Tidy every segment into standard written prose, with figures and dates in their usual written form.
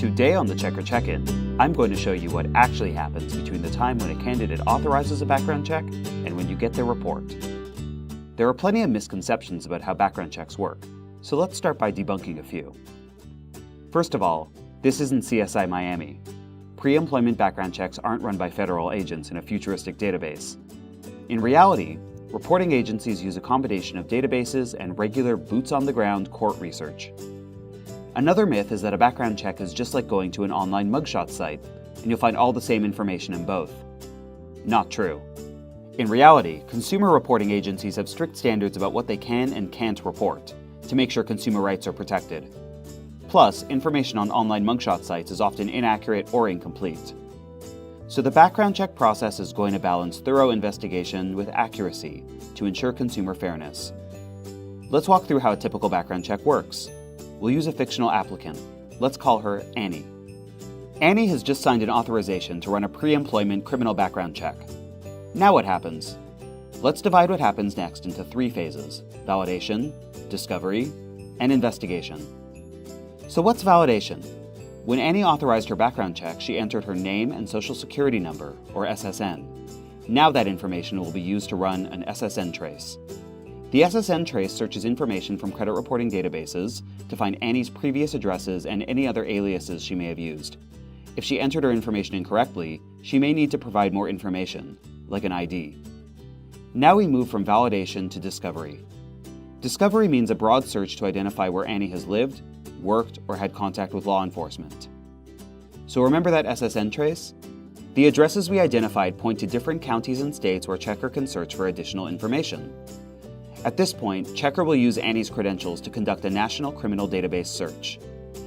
Today on the Checkr Check-In, I'm going to show you what actually happens between the time when a candidate authorizes a background check and when you get their report. There are plenty of misconceptions about how background checks work, so let's start by debunking a few. First of all, this isn't CSI Miami. Pre-employment background checks aren't run by federal agents in a futuristic database. In reality, reporting agencies use a combination of databases and regular boots-on-the-ground court research. Another myth is that a background check is just like going to an online mugshot site, and you'll find all the same information in both. Not true. In reality, consumer reporting agencies have strict standards about what they can and can't report, to make sure consumer rights are protected. Plus, information on online mugshot sites is often inaccurate or incomplete. So the background check process is going to balance thorough investigation with accuracy to ensure consumer fairness. Let's walk through how a typical background check works. We'll use a fictional applicant. Let's call her Annie. Annie has just signed an authorization to run a pre-employment criminal background check. Now what happens? Let's divide what happens next into 3 phases: validation, discovery, and investigation. So what's validation? When Annie authorized her background check, she entered her name and social security number, or SSN. Now that information will be used to run an SSN trace. The SSN trace searches information from credit reporting databases to find Annie's previous addresses and any other aliases she may have used. If she entered her information incorrectly, she may need to provide more information, like an ID. Now we move from validation to discovery. Discovery means a broad search to identify where Annie has lived, worked, or had contact with law enforcement. So remember that SSN trace? The addresses we identified point to different counties and states where Checkr can search for additional information. At this point, Checkr will use Annie's credentials to conduct a national criminal database search.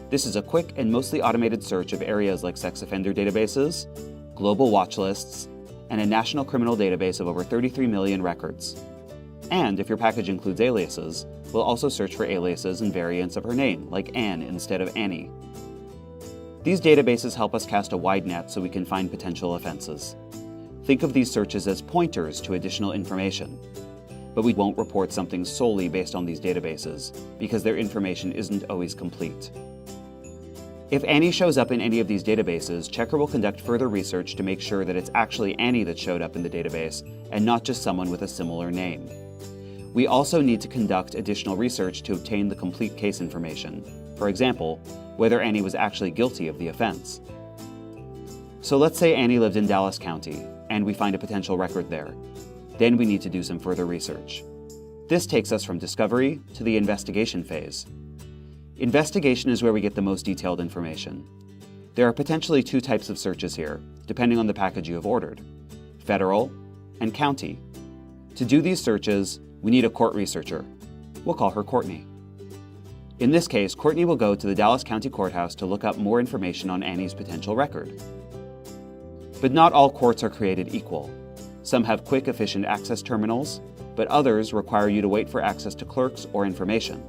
This is a quick and mostly automated search of areas like sex offender databases, global watch lists, and a national criminal database of over 33 million records. And if your package includes aliases, we'll also search for aliases and variants of her name, like Anne instead of Annie. These databases help us cast a wide net so we can find potential offenses. Think of these searches as pointers to additional information. But we won't report something solely based on these databases, because their information isn't always complete. If Annie shows up in any of these databases, Checkr will conduct further research to make sure that it's actually Annie that showed up in the database, and not just someone with a similar name. We also need to conduct additional research to obtain the complete case information. For example, whether Annie was actually guilty of the offense. So let's say Annie lived in Dallas County, and we find a potential record there. Then we need to do some further research. This takes us from discovery to the investigation phase. Investigation is where we get the most detailed information. There are potentially 2 types of searches here, depending on the package you have ordered: federal and county. To do these searches, we need a court researcher. We'll call her Courtney. In this case, Courtney will go to the Dallas County Courthouse to look up more information on Annie's potential record. But not all courts are created equal. Some have quick, efficient access terminals, but others require you to wait for access to clerks or information.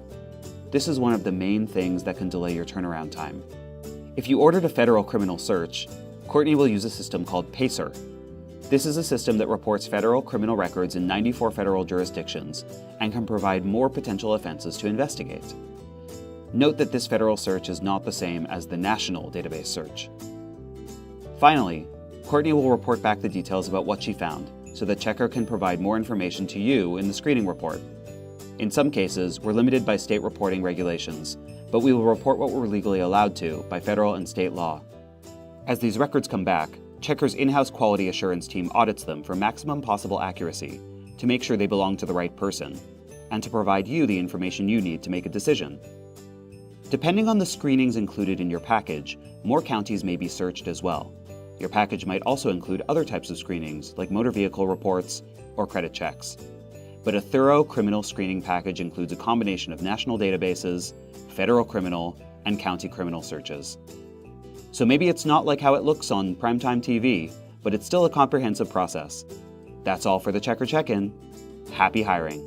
This is one of the main things that can delay your turnaround time. If you ordered a federal criminal search, Courtney will use a system called PACER. This is a system that reports federal criminal records in 94 federal jurisdictions and can provide more potential offenses to investigate. Note that this federal search is not the same as the national database search. Finally, Courtney will report back the details about what she found, so that Checkr can provide more information to you in the screening report. In some cases, we're limited by state reporting regulations, but we will report what we're legally allowed to by federal and state law. As these records come back, Checkr's in-house quality assurance team audits them for maximum possible accuracy to make sure they belong to the right person, and to provide you the information you need to make a decision. Depending on the screenings included in your package, more counties may be searched as well. Your package might also include other types of screenings, like motor vehicle reports or credit checks. But a thorough criminal screening package includes a combination of national databases, federal criminal, and county criminal searches. So maybe it's not like how it looks on primetime TV, but it's still a comprehensive process. That's all for the Checkr Check-In. Happy hiring!